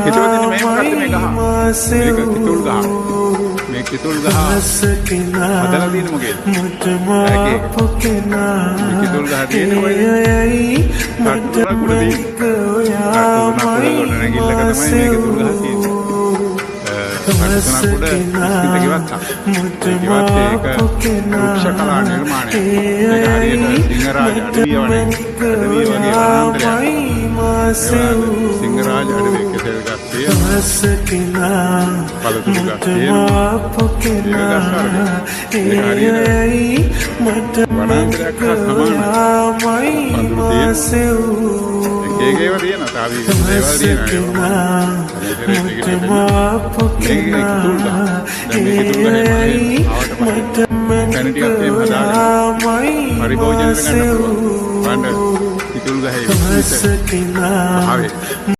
කිතුල් මේ මොකක්ද මේ ගහ? මේක කිතුල් ගහ. මේ කිතුල් ගහ හදලා තියෙන මොකේද? මේ කිතුල් ගහ තියෙන ඔය කටුර කුඩදී නැගිල්ලක තමයි මේ කිතුල් ගහ තියෙන්නේ. කටුනා කුඩ පිටකිවත් ඒක වෘක්ෂ කලා නිර්මාණය. ඒක හරියට සිංහරාජ අඩවිය වගේ වනාන්තරයක්. සිංහරාජ අඩවිය කෙසෙල් ගස් තියෙනවා. පළතුරු ගස් තියෙනවා. ඒක හරියට වනාන්තරයක් හා සමානයි. පඳුරු තියෙනවා. ඒකේව තියෙනවා. තාවි දේවල් තියෙනවා. පරිභෝජන වෙන්න පුළුවන්. කිතුල් ගහේ